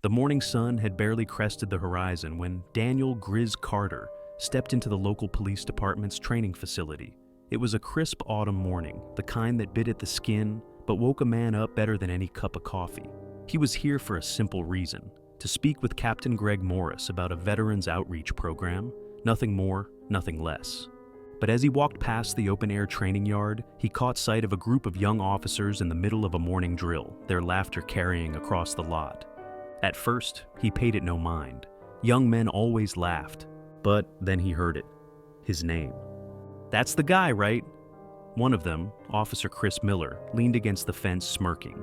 The morning sun had barely crested the horizon when Daniel Grizz Carter stepped into the local police department's training facility. It was a crisp autumn morning, the kind that bit at the skin but woke a man up better than any cup of coffee. He was here for a simple reason: to speak with Captain Greg Morris about a veterans outreach program, nothing more, nothing less. But as he walked past the open-air training yard, he caught sight of a group of young officers in the middle of a morning drill, their laughter carrying across the lot. At first, he paid it no mind. Young men always laughed. But then he heard it. His name. "That's the guy, right?" One of them, Officer Chris Miller, leaned against the fence smirking.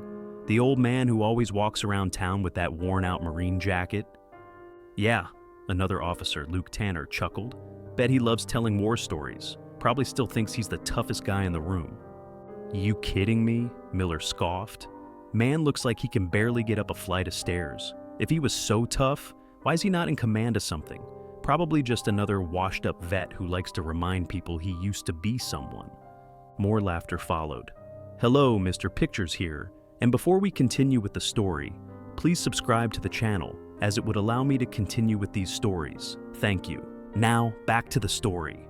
"The old man who always walks around town with that worn-out Marine jacket?" "Yeah," another officer, Luke Tanner, chuckled. "Bet he loves telling war stories. Probably still thinks he's the toughest guy in the room." "You kidding me?" Miller scoffed. "Man looks like he can barely get up a flight of stairs. If he was so tough, why is he not in command of something? Probably just another washed-up vet who likes to remind people he used to be someone." More laughter followed. "Hello, Mr. Pictures here, and before we continue with the story, please subscribe to the channel, as it would allow me to continue with these stories. Thank you. Now, back to the story."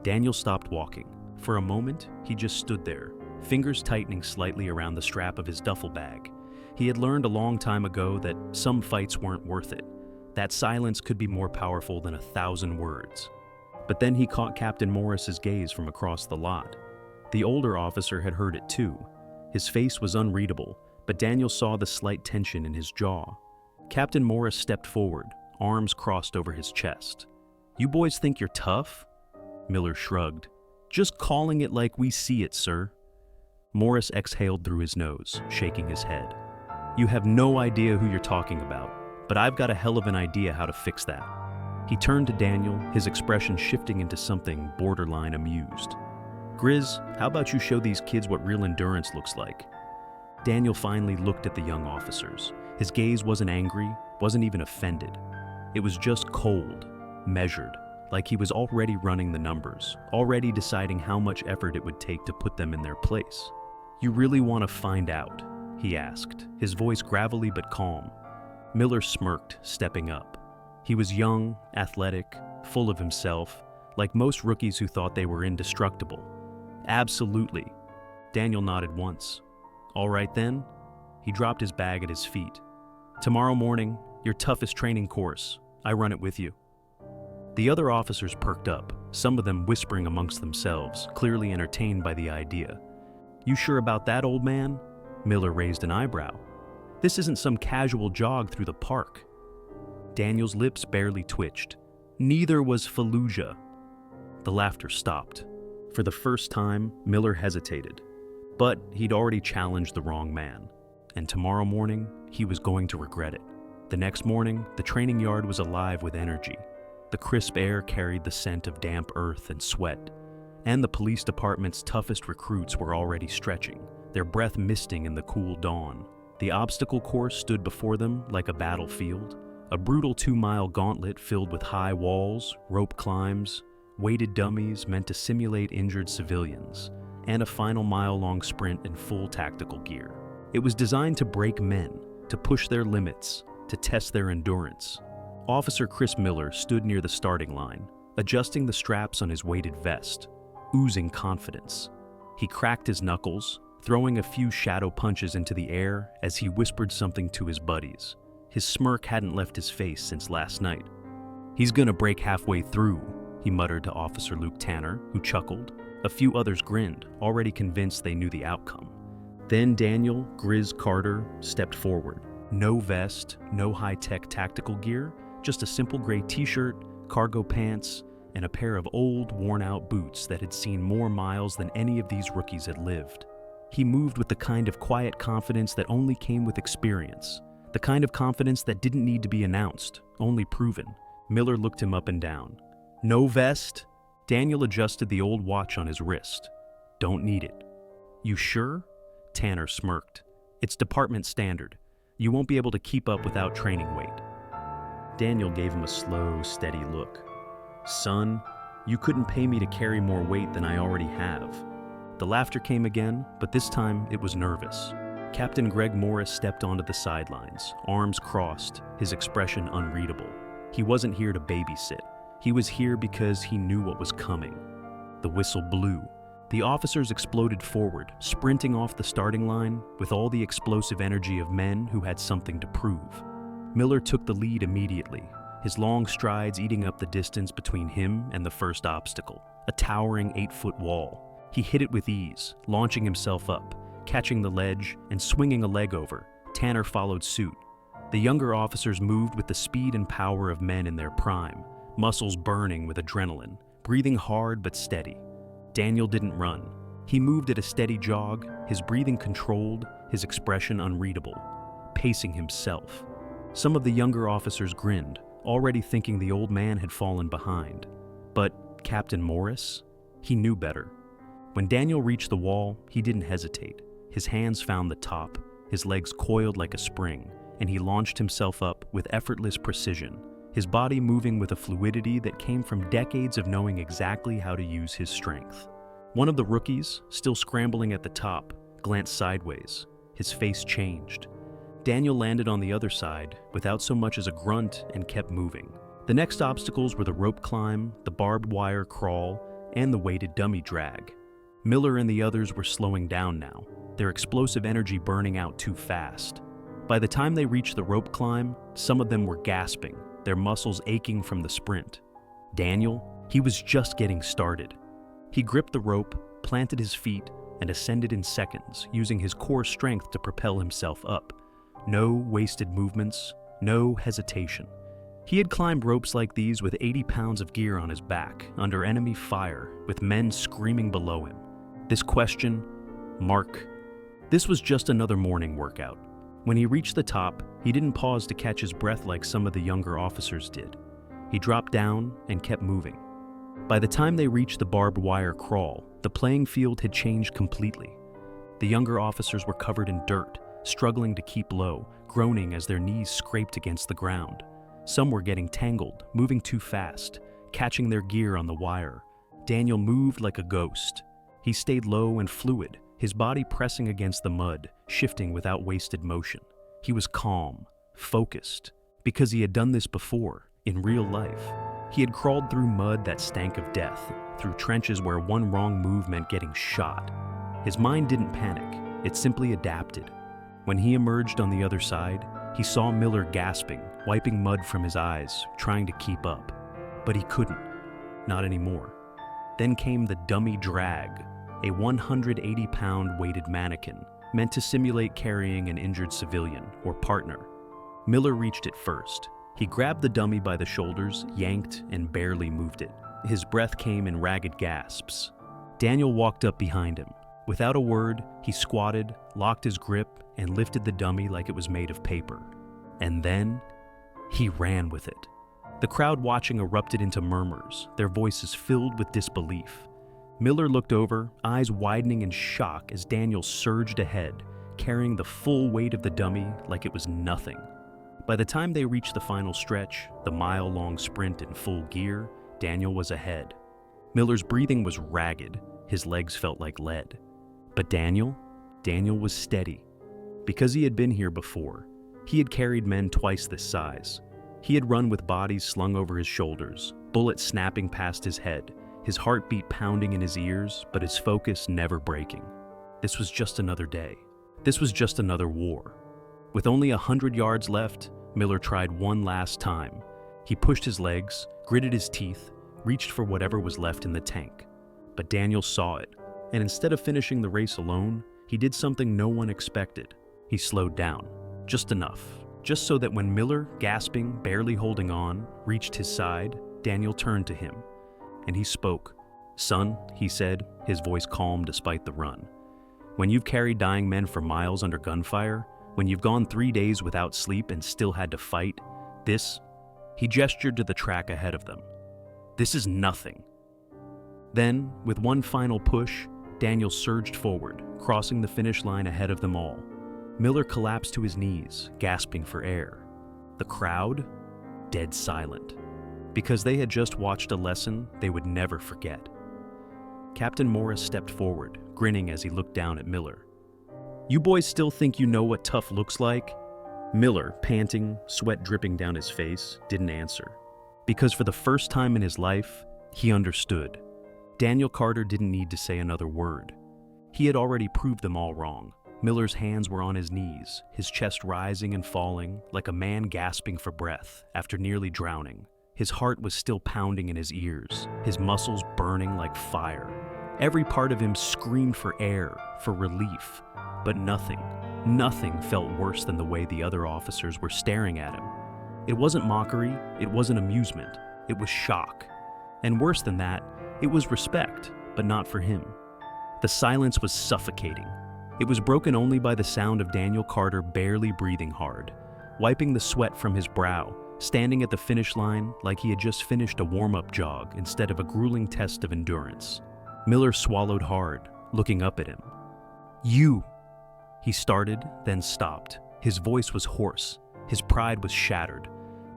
Daniel stopped walking. For a moment, he just stood there, fingers tightening slightly around the strap of his duffel bag. He had learned a long time ago that some fights weren't worth it, that silence could be more powerful than 1,000 words. But then he caught Captain Morris's gaze from across the lot. The older officer had heard it too. His face was unreadable, but Daniel saw the slight tension in his jaw. Captain Morris stepped forward, arms crossed over his chest. "You boys think you're tough?" Miller shrugged. "Just calling it like we see it, sir." Morris exhaled through his nose, shaking his head. "You have no idea who you're talking about, but I've got a hell of an idea how to fix that." He turned to Daniel, his expression shifting into something borderline amused. "Grizz, how about you show these kids what real endurance looks like?" Daniel finally looked at the young officers. His gaze wasn't angry, wasn't even offended. It was just cold, measured, like he was already running the numbers, already deciding how much effort it would take to put them in their place. "You really want to find out?" he asked, his voice gravelly but calm. Miller smirked, stepping up. He was young, athletic, full of himself, like most rookies who thought they were indestructible. "Absolutely." Daniel nodded once. "All right then." He dropped his bag at his feet. "Tomorrow morning, your toughest training course. I run it with you." The other officers perked up, some of them whispering amongst themselves, clearly entertained by the idea. "You sure about that, old man?" Miller raised an eyebrow. "This isn't some casual jog through the park." Daniel's lips barely twitched. "Neither was Fallujah." The laughter stopped. For the first time, Miller hesitated. But he'd already challenged the wrong man. And tomorrow morning, he was going to regret it. The next morning, the training yard was alive with energy. The crisp air carried the scent of damp earth and sweat. And the police department's toughest recruits were already stretching, their breath misting in the cool dawn. The obstacle course stood before them like a battlefield, a brutal 2-mile gauntlet filled with high walls, rope climbs, weighted dummies meant to simulate injured civilians, and a final mile-long sprint in full tactical gear. It was designed to break men, to push their limits, to test their endurance. Officer Chris Miller stood near the starting line, adjusting the straps on his weighted vest, oozing confidence. He cracked his knuckles, throwing a few shadow punches into the air as he whispered something to his buddies. His smirk hadn't left his face since last night. "He's gonna break halfway through," he muttered to Officer Luke Tanner, who chuckled. A few others grinned, already convinced they knew the outcome. Then Daniel Grizz Carter stepped forward. No vest, no high-tech tactical gear, just a simple gray t-shirt, cargo pants, and a pair of old, worn-out boots that had seen more miles than any of these rookies had lived. He moved with the kind of quiet confidence that only came with experience, the kind of confidence that didn't need to be announced, only proven. Miller looked him up and down. "No vest?" Daniel adjusted the old watch on his wrist. "Don't need it." "You sure?" Tanner smirked. "It's department standard. You won't be able to keep up without training weight." Daniel gave him a slow, steady look. "Son, you couldn't pay me to carry more weight than I already have." The laughter came again, but this time it was nervous. Captain Greg Morris stepped onto the sidelines, arms crossed, his expression unreadable. He wasn't here to babysit. He was here because he knew what was coming. The whistle blew. The officers exploded forward, sprinting off the starting line with all the explosive energy of men who had something to prove. Miller took the lead immediately, his long strides eating up the distance between him and the first obstacle, a towering 8-foot wall. He hit it with ease, launching himself up, catching the ledge and swinging a leg over. Tanner followed suit. The younger officers moved with the speed and power of men in their prime, muscles burning with adrenaline, breathing hard but steady. Daniel didn't run. He moved at a steady jog, his breathing controlled, his expression unreadable, pacing himself. Some of the younger officers grinned, already thinking the old man had fallen behind. But Captain Morris? He knew better. When Daniel reached the wall, he didn't hesitate. His hands found the top, his legs coiled like a spring, and he launched himself up with effortless precision, his body moving with a fluidity that came from decades of knowing exactly how to use his strength. One of the rookies, still scrambling at the top, glanced sideways. His face changed. Daniel landed on the other side without so much as a grunt and kept moving. The next obstacles were the rope climb, the barbed wire crawl, and the weighted dummy drag. Miller and the others were slowing down now, their explosive energy burning out too fast. By the time they reached the rope climb, some of them were gasping, their muscles aching from the sprint. Daniel, he was just getting started. He gripped the rope, planted his feet, and ascended in seconds, using his core strength to propel himself up. No wasted movements, no hesitation. He had climbed ropes like these with 80 pounds of gear on his back, under enemy fire, with men screaming below him. This question, Mark. This was just another morning workout. When he reached the top, he didn't pause to catch his breath like some of the younger officers did. He dropped down and kept moving. By the time they reached the barbed wire crawl, the playing field had changed completely. The younger officers were covered in dirt, struggling to keep low, groaning as their knees scraped against the ground. Some were getting tangled, moving too fast, catching their gear on the wire. Daniel moved like a ghost. He stayed low and fluid, his body pressing against the mud, shifting without wasted motion. He was calm, focused, because he had done this before, in real life. He had crawled through mud that stank of death, through trenches where one wrong move meant getting shot. His mind didn't panic, it simply adapted. When he emerged on the other side, he saw Miller gasping, wiping mud from his eyes, trying to keep up. But he couldn't. Not anymore. Then came the dummy drag, a 180-pound weighted mannequin, meant to simulate carrying an injured civilian or partner. Miller reached it first. He grabbed the dummy by the shoulders, yanked, and barely moved it. His breath came in ragged gasps. Daniel walked up behind him. Without a word, he squatted, locked his grip, and lifted the dummy like it was made of paper. And then, he ran with it. The crowd watching erupted into murmurs, their voices filled with disbelief. Miller looked over, eyes widening in shock as Daniel surged ahead, carrying the full weight of the dummy like it was nothing. By the time they reached the final stretch, the mile-long sprint in full gear, Daniel was ahead. Miller's breathing was ragged, his legs felt like lead. But Daniel was steady. Because he had been here before, he had carried men twice this size. He had run with bodies slung over his shoulders, bullets snapping past his head, his heartbeat pounding in his ears, but his focus never breaking. This was just another day. This was just another war. With only 100 yards left, Miller tried one last time. He pushed his legs, gritted his teeth, reached for whatever was left in the tank. But Daniel saw it, and instead of finishing the race alone, he did something no one expected. He slowed down, just enough, just so that when Miller, gasping, barely holding on, reached his side, Daniel turned to him. And he spoke. "Son," he said, his voice calm despite the run. "When you've carried dying men for miles under gunfire, when you've gone 3 days without sleep and still had to fight, this," he gestured to the track ahead of them, "this is nothing." Then, with one final push, Daniel surged forward, crossing the finish line ahead of them all. Miller collapsed to his knees, gasping for air. The crowd, dead silent, because they had just watched a lesson they would never forget. Captain Morris stepped forward, grinning as he looked down at Miller. You boys still think you know what tough looks like? Miller, panting, sweat dripping down his face, didn't answer. Because for the first time in his life, he understood. Daniel Carter didn't need to say another word. He had already proved them all wrong. Miller's hands were on his knees, his chest rising and falling like a man gasping for breath after nearly drowning. His heart was still pounding in his ears, his muscles burning like fire. Every part of him screamed for air, for relief. But nothing felt worse than the way the other officers were staring at him. It wasn't mockery, it wasn't amusement, it was shock. And worse than that, it was respect, but not for him. The silence was suffocating. It was broken only by the sound of Daniel Carter barely breathing hard, wiping the sweat from his brow, standing at the finish line like he had just finished a warm-up jog instead of a grueling test of endurance. Miller swallowed hard, looking up at him. "You!" He started, then stopped. His voice was hoarse. His pride was shattered.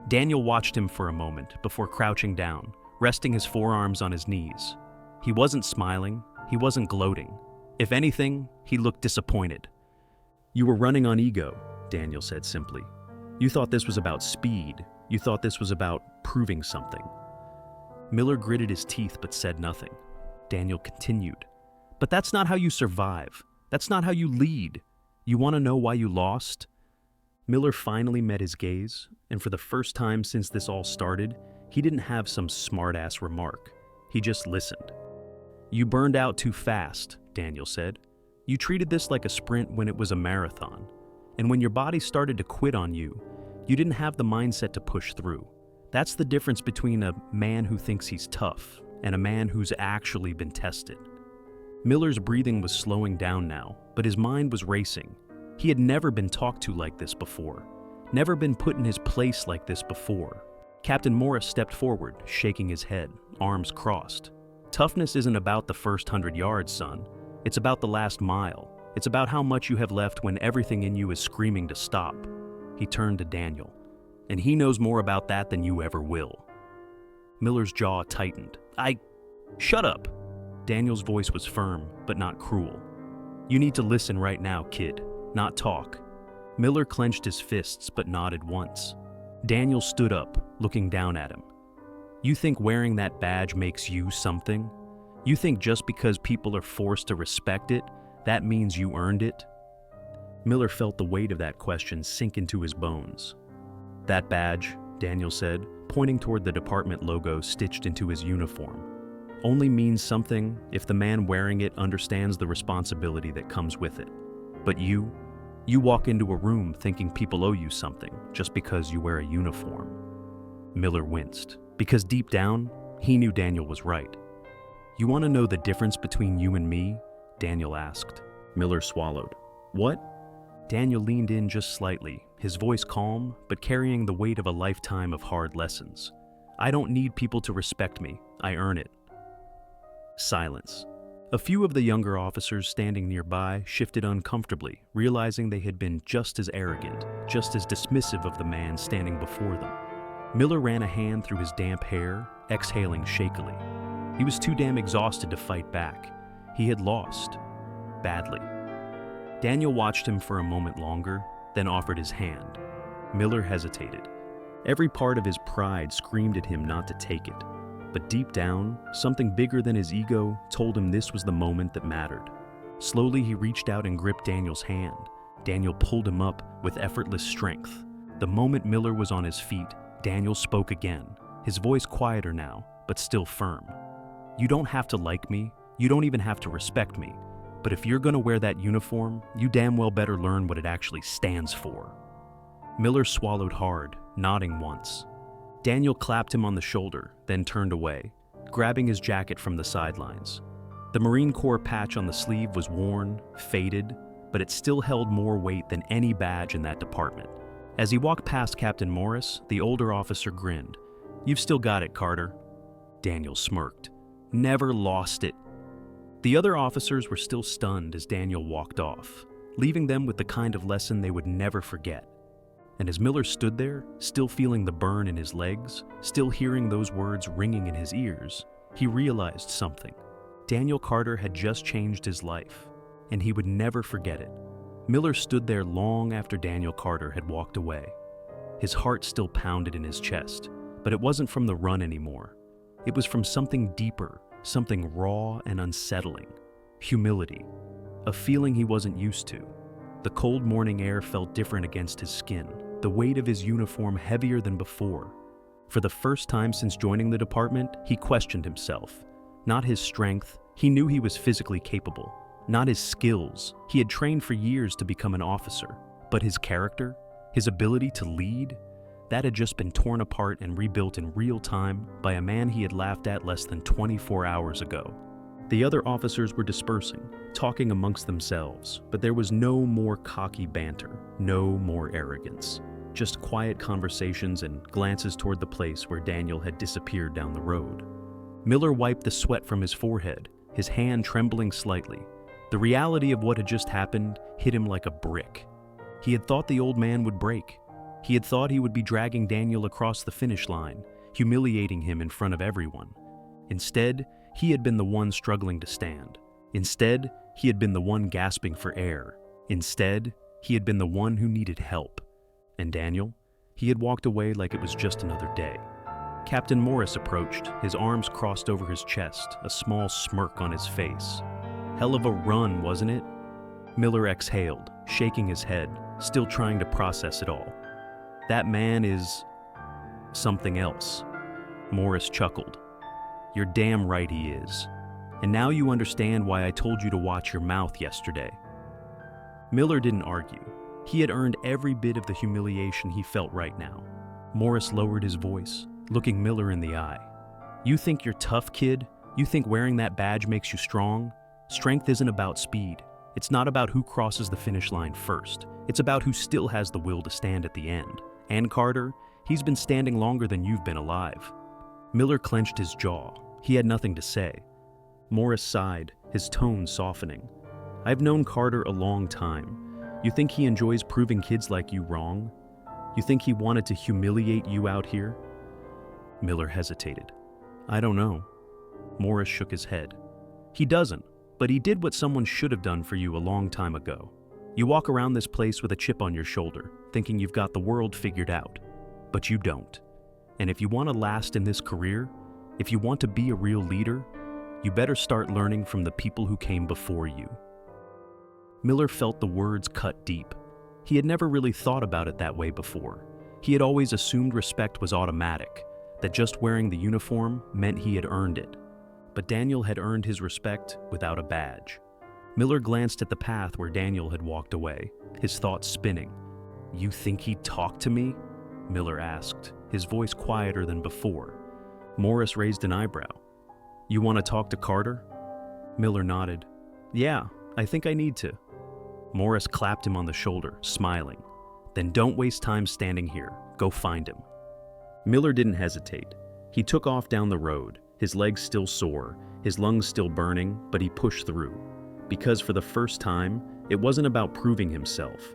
Daniel watched him for a moment before crouching down, resting his forearms on his knees. He wasn't smiling. He wasn't gloating. If anything, he looked disappointed. "You were running on ego," Daniel said simply. "You thought this was about speed. You thought this was about proving something." Miller gritted his teeth but said nothing. Daniel continued. "But that's not how you survive. That's not how you lead. You want to know why you lost?" Miller finally met his gaze, and for the first time since this all started, he didn't have some smart-ass remark. He just listened. "You burned out too fast," Daniel said. "You treated this like a sprint when it was a marathon. And when your body started to quit on you, you didn't have the mindset to push through. That's the difference between a man who thinks he's tough and a man who's actually been tested." Miller's breathing was slowing down now, but his mind was racing. He had never been talked to like this before, never been put in his place like this before. Captain Morris stepped forward, shaking his head, arms crossed. "Toughness isn't about the first 100 yards, son. It's about the last mile. It's about how much you have left when everything in you is screaming to stop." He turned to Daniel. "And he knows more about that than you ever will." Miller's jaw tightened. Shut up." Daniel's voice was firm, but not cruel. "You need to listen right now, kid, not talk." Miller clenched his fists, but nodded once. Daniel stood up, looking down at him. "You think wearing that badge makes you something? You think just because people are forced to respect it, that means you earned it?" Miller felt the weight of that question sink into his bones. "That badge," Daniel said, pointing toward the department logo stitched into his uniform, "only means something if the man wearing it understands the responsibility that comes with it. But you walk into a room thinking people owe you something just because you wear a uniform." Miller winced, because deep down, he knew Daniel was right. "You want to know the difference between you and me?" Daniel asked. Miller swallowed. "What?" Daniel leaned in just slightly, his voice calm, but carrying the weight of a lifetime of hard lessons. "I don't need people to respect me. I earn it." Silence. A few of the younger officers standing nearby shifted uncomfortably, realizing they had been just as arrogant, just as dismissive of the man standing before them. Miller ran a hand through his damp hair, exhaling shakily. He was too damn exhausted to fight back. He had lost. Badly. Daniel watched him for a moment longer, then offered his hand. Miller hesitated. Every part of his pride screamed at him not to take it. But deep down, something bigger than his ego told him this was the moment that mattered. Slowly, he reached out and gripped Daniel's hand. Daniel pulled him up with effortless strength. The moment Miller was on his feet, Daniel spoke again, his voice quieter now, but still firm. "You don't have to like me. You don't even have to respect me. But if you're gonna wear that uniform, you damn well better learn what it actually stands for." Miller swallowed hard, nodding once. Daniel clapped him on the shoulder, then turned away, grabbing his jacket from the sidelines. The Marine Corps patch on the sleeve was worn, faded, but it still held more weight than any badge in that department. As he walked past Captain Morris, the older officer grinned. "You've still got it, Carter." Daniel smirked. "Never lost it." The other officers were still stunned as Daniel walked off, leaving them with the kind of lesson they would never forget. And as Miller stood there, still feeling the burn in his legs, still hearing those words ringing in his ears, he realized something. Daniel Carter had just changed his life, and he would never forget it. Miller stood there long after Daniel Carter had walked away. His heart still pounded in his chest, but it wasn't from the run anymore. It was from something deeper, something raw and unsettling. Humility, a feeling he wasn't used to. The cold morning air felt different against his skin, the weight of his uniform heavier than before. For the first time since joining the department, he questioned himself. Not his strength, he knew he was physically capable. Not his skills, he had trained for years to become an officer. But his character, his ability to lead, that had just been torn apart and rebuilt in real time by a man he had laughed at less than 24 hours ago. The other officers were dispersing, talking amongst themselves, but there was no more cocky banter, no more arrogance. Just quiet conversations and glances toward the place where Daniel had disappeared down the road. Miller wiped the sweat from his forehead, his hand trembling slightly. The reality of what had just happened hit him like a brick. He had thought the old man would break. He had thought he would be dragging Daniel across the finish line, humiliating him in front of everyone. Instead, he had been the one struggling to stand. Instead, he had been the one gasping for air. Instead, he had been the one who needed help. And Daniel? He had walked away like it was just another day. Captain Morris approached, his arms crossed over his chest, a small smirk on his face. Hell of a run, wasn't it? Miller exhaled, shaking his head, still trying to process it all. That man is something else. Morris chuckled. You're damn right he is. And now you understand why I told you to watch your mouth yesterday. Miller didn't argue. He had earned every bit of the humiliation he felt right now. Morris lowered his voice, looking Miller in the eye. You think you're tough, kid? You think wearing that badge makes you strong? Strength isn't about speed. It's not about who crosses the finish line first. It's about who still has the will to stand at the end. And Carter, he's been standing longer than you've been alive. Miller clenched his jaw. He had nothing to say. Morris sighed, his tone softening. I've known Carter a long time. You think he enjoys proving kids like you wrong? You think he wanted to humiliate you out here? Miller hesitated. I don't know. Morris shook his head. He doesn't, but he did what someone should have done for you a long time ago. You walk around this place with a chip on your shoulder, thinking you've got the world figured out. But you don't. And if you want to last in this career, if you want to be a real leader, you better start learning from the people who came before you. Miller felt the words cut deep. He had never really thought about it that way before. He had always assumed respect was automatic, that just wearing the uniform meant he had earned it. But Daniel had earned his respect without a badge. Miller glanced at the path where Daniel had walked away, his thoughts spinning. You think he'd talk to me? Miller asked, his voice quieter than before. Morris raised an eyebrow. You want to talk to Carter? Miller nodded. Yeah, I think I need to. Morris clapped him on the shoulder, smiling. Then don't waste time standing here. Go find him. Miller didn't hesitate. He took off down the road, his legs still sore, his lungs still burning, but he pushed through. Because for the first time, it wasn't about proving himself.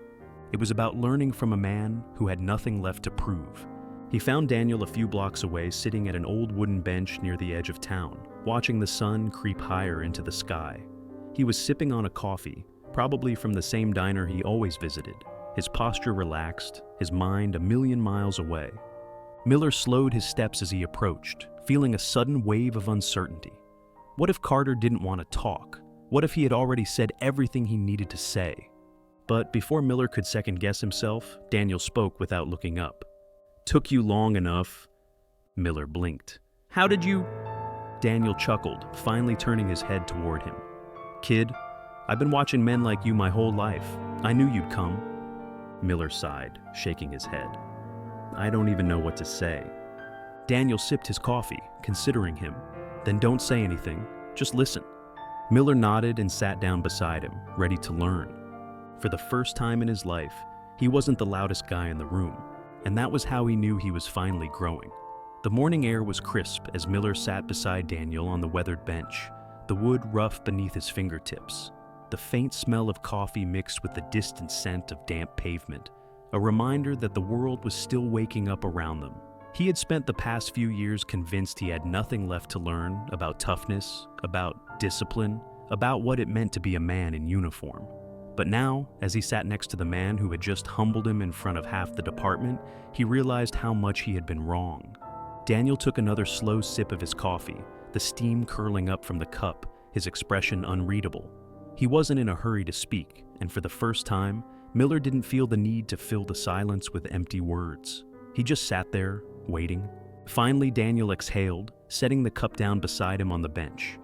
It was about learning from a man who had nothing left to prove. He found Daniel a few blocks away, sitting at an old wooden bench near the edge of town, watching the sun creep higher into the sky. He was sipping on a coffee, probably from the same diner he always visited, his posture relaxed, his mind a million miles away. Miller slowed his steps as he approached, feeling a sudden wave of uncertainty. What if Carter didn't want to talk? What if he had already said everything he needed to say? But before Miller could second-guess himself, Daniel spoke without looking up. Took you long enough. Miller blinked. How did you? Daniel chuckled, finally turning his head toward him. Kid, I've been watching men like you my whole life. I knew you'd come. Miller sighed, shaking his head. I don't even know what to say. Daniel sipped his coffee, considering him. Then don't say anything, just listen. Miller nodded and sat down beside him, ready to learn. For the first time in his life, he wasn't the loudest guy in the room, and that was how he knew he was finally growing. The morning air was crisp as Miller sat beside Daniel on the weathered bench, the wood rough beneath his fingertips, the faint smell of coffee mixed with the distant scent of damp pavement, a reminder that the world was still waking up around them. He had spent the past few years convinced he had nothing left to learn about toughness, about discipline, about what it meant to be a man in uniform. But now, as he sat next to the man who had just humbled him in front of half the department, he realized how much he had been wrong. Daniel took another slow sip of his coffee, the steam curling up from the cup, his expression unreadable. He wasn't in a hurry to speak, and for the first time, Miller didn't feel the need to fill the silence with empty words. He just sat there, waiting. Finally, Daniel exhaled, setting the cup down beside him on the bench.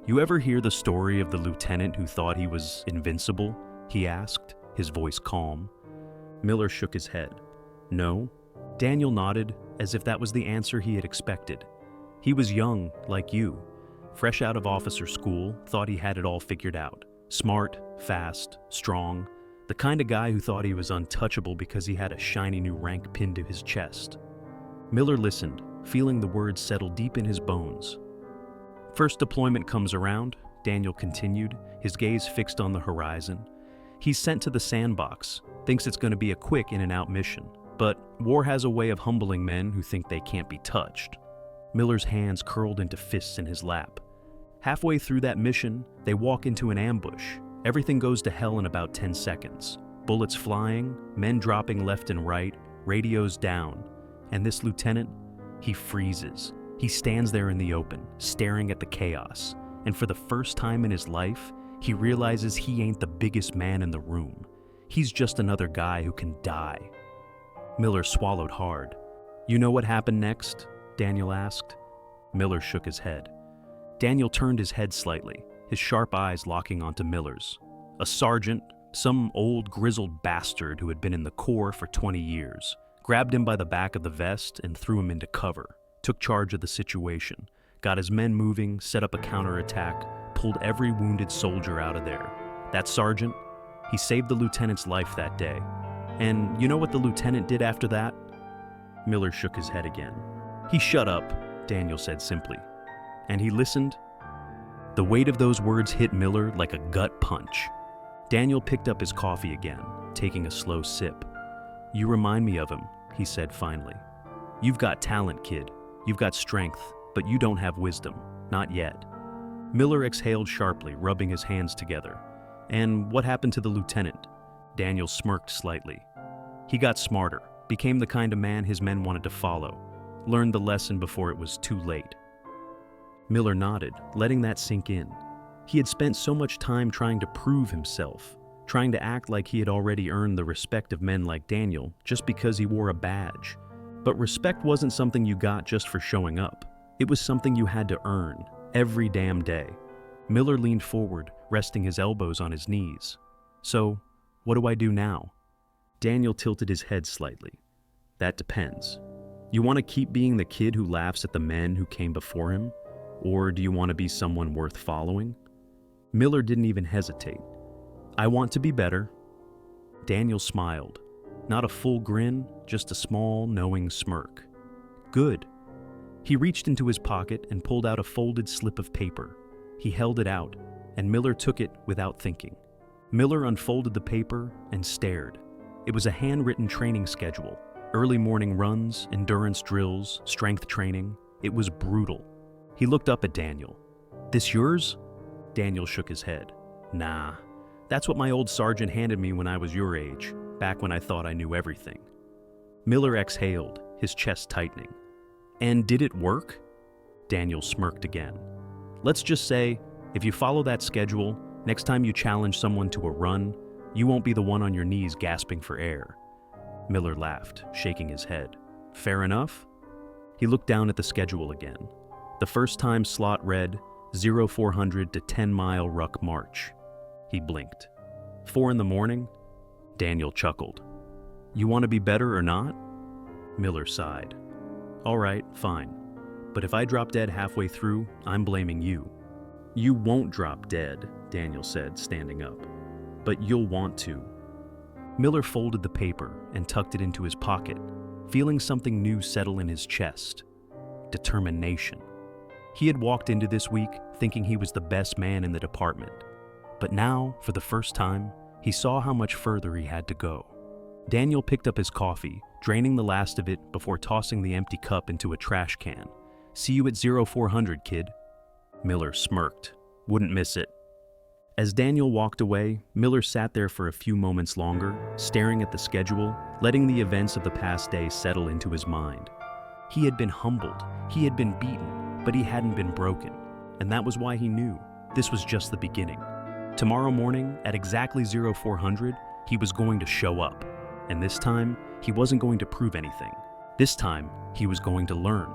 "You ever hear the story of the lieutenant who thought he was invincible?" he asked, his voice calm. Miller shook his head. "No." Daniel nodded, as if that was the answer he had expected. He was young, like you, fresh out of officer school, thought he had it all figured out. Smart, fast, strong, the kind of guy who thought he was untouchable because he had a shiny new rank pinned to his chest. Miller listened, feeling the words settle deep in his bones. "First deployment comes around," Daniel continued, his gaze fixed on the horizon. "He's sent to the sandbox, thinks it's going to be a quick in-and-out mission. But war has a way of humbling men who think they can't be touched." Miller's hands curled into fists in his lap. Halfway through that mission, they walk into an ambush. Everything goes to hell in about 10 seconds. Bullets flying, men dropping left and right, radios down. And this lieutenant, he freezes. He stands there in the open, staring at the chaos. And for the first time in his life, he realizes he ain't the biggest man in the room. He's just another guy who can die. Miller swallowed hard. "You know what happened next?" Daniel asked. Miller shook his head. Daniel turned his head slightly, his sharp eyes locking onto Miller's. A sergeant, some old grizzled bastard who had been in the Corps for 20 years, grabbed him by the back of the vest and threw him into cover, took charge of the situation, got his men moving, set up a counterattack, pulled every wounded soldier out of there. That sergeant, he saved the lieutenant's life that day. And you know what the lieutenant did after that? Miller shook his head again. "He shut up," Daniel said simply. "And he listened." The weight of those words hit Miller like a gut punch. Daniel picked up his coffee again, taking a slow sip. "You remind me of him," he said finally. "You've got talent, kid. You've got strength, but you don't have wisdom. Not yet." Miller exhaled sharply, rubbing his hands together. "And what happened to the lieutenant?" Daniel smirked slightly. "He got smarter, became the kind of man his men wanted to follow, learned the lesson before it was too late." Miller nodded, letting that sink in. He had spent so much time trying to prove himself, trying to act like he had already earned the respect of men like Daniel just because he wore a badge. But respect wasn't something you got just for showing up. It was something you had to earn, every damn day. Miller leaned forward, resting his elbows on his knees. "So, what do I do now?" Daniel tilted his head slightly. "That depends. You want to keep being the kid who laughs at the men who came before him? Or do you want to be someone worth following?" Miller didn't even hesitate. "I want to be better." Daniel smiled. Not a full grin, just a small, knowing smirk. "Good." He reached into his pocket and pulled out a folded slip of paper. He held it out, and Miller took it without thinking. Miller unfolded the paper and stared. It was a handwritten training schedule. Early morning runs, endurance drills, strength training. It was brutal. He looked up at Daniel. "This yours?" Daniel shook his head. "Nah, that's what my old sergeant handed me when I was your age, back when I thought I knew everything." Miller exhaled, his chest tightening. "And did it work?" Daniel smirked again. "Let's just say, if you follow that schedule, next time you challenge someone to a run, you won't be the one on your knees gasping for air." Miller laughed, shaking his head. "Fair enough?" He looked down at the schedule again. The first time slot read 0400 to 10-mile ruck march. He blinked. 4 in the morning? Daniel chuckled. "You want to be better or not?" Miller sighed. "All right, fine. But if I drop dead halfway through, I'm blaming you." "You won't drop dead," Daniel said, standing up. "But you'll want to." Miller folded the paper and tucked it into his pocket, feeling something new settle in his chest. Determination. He had walked into this week thinking he was the best man in the department. But now, for the first time, he saw how much further he had to go. Daniel picked up his coffee, draining the last of it before tossing the empty cup into a trash can. "See you at 0400, kid." Miller smirked. "Wouldn't miss it." As Daniel walked away, Miller sat there for a few moments longer, staring at the schedule, letting the events of the past day settle into his mind. He had been humbled, he had been beaten, but he hadn't been broken. And that was why he knew this was just the beginning. Tomorrow morning, at exactly 0400, he was going to show up. And this time, he wasn't going to prove anything. This time, he was going to learn.